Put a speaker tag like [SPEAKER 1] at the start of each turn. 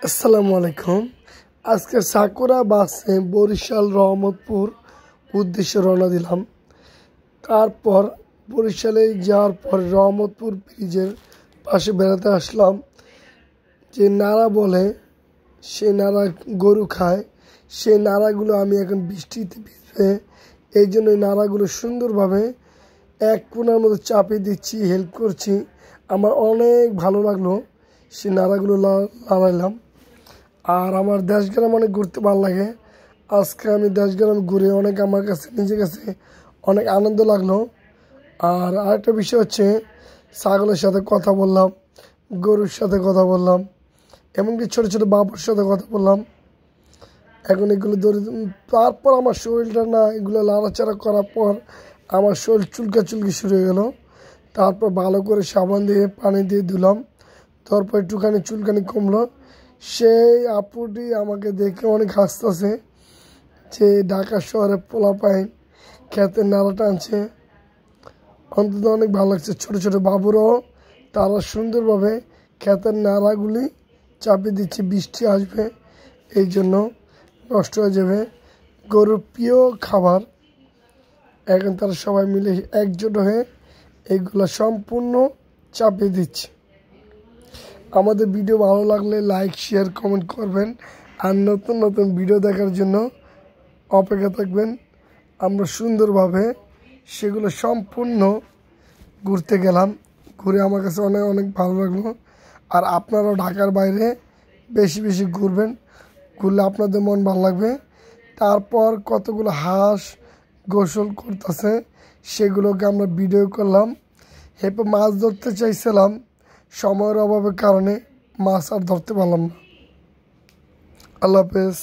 [SPEAKER 1] আসসালামু আলাইকুম। আজকে সাকুরা বাসে বরিশাল রহমতপুর উদ্দেশ্যে রওনা দিলাম। তারপর বরিশালে যাওয়ার পর রহমতপুর ব্রিজের পাশে বেড়াতে আসলাম। যে নাড়া বলে, সে নাড়া গরু খায়, সেই নাড়াগুলো আমি এখন বৃষ্টিতে ভিজবে, এই জন্য এই নাড়াগুলো সুন্দরভাবে এক কোণার মধ্যে চাপিয়ে দিচ্ছি, হেল্প করছি। আমার অনেক ভালো লাগলো, সেই নাড়াগুলো লাড়াইলাম। আর আমার দেশগ্রাম অনেক ঘুরতে ভালো লাগে। আজকে আমি দেশগ্রাম ঘুরে অনেক আমার কাছে নিজের কাছে অনেক আনন্দ লাগলো। আর আরেকটা বিষয় হচ্ছে, ছাগলের সাথে কথা বললাম, গরুর সাথে কথা বললাম, এমনকি ছোটো ছোটো বাবুর সাথে কথা বললাম। এখন এগুলো ধরে তারপর আমার শরীরটা না, এগুলো লাড়াচাড়া করার পর আমার শরীর চুলকি শুরু হয়ে গেলো। তারপর ভালো করে সাবান দিয়ে পানি দিয়ে ধুলাম, তারপর একটুখানি চুলকানি কমলো। সেই আপুটি আমাকে দেখে অনেক হাসতেছে যে ঢাকা শহরে পোলাপাইন খেতে নাড়া টানছে। অন্তত অনেক ভালো লাগছে। ছোটো ছোটো বাবুরাও তারা সুন্দরভাবে খেতের নাড়াগুলি চাপিয়ে দিচ্ছে। বৃষ্টি আসবে, এই জন্য নষ্ট হয়ে যাবে। গরুর প্রিয় খাবার। এখন তারা সবাই মিলে একজোট হয়ে এইগুলো সম্পূর্ণ চাপিয়ে দিচ্ছে। আমাদের ভিডিও ভালো লাগলে লাইক, শেয়ার, কমেন্ট করবেন। আর নতুন নতুন ভিডিও দেখার জন্য অপেক্ষা থাকবেন। আমরা সুন্দরভাবে সেগুলো সম্পূর্ণ ঘুরতে গেলাম। ঘুরে আমার কাছে অনেক অনেক ভালো লাগলো। আর আপনারাও ঢাকার বাইরে বেশি বেশি ঘুরবেন, ঘুরলে আপনাদের মন ভালো লাগবে। তারপর কতগুলো হাঁস গোসল করতেছে, সেগুলোকে আমরা ভিডিও করলাম। এরপর মাছ ধরতে চাইছিলাম, সময়ের অভাবের কারণে মাছ আর ধরতে পারলাম না। আল্লাহ হাফেজ।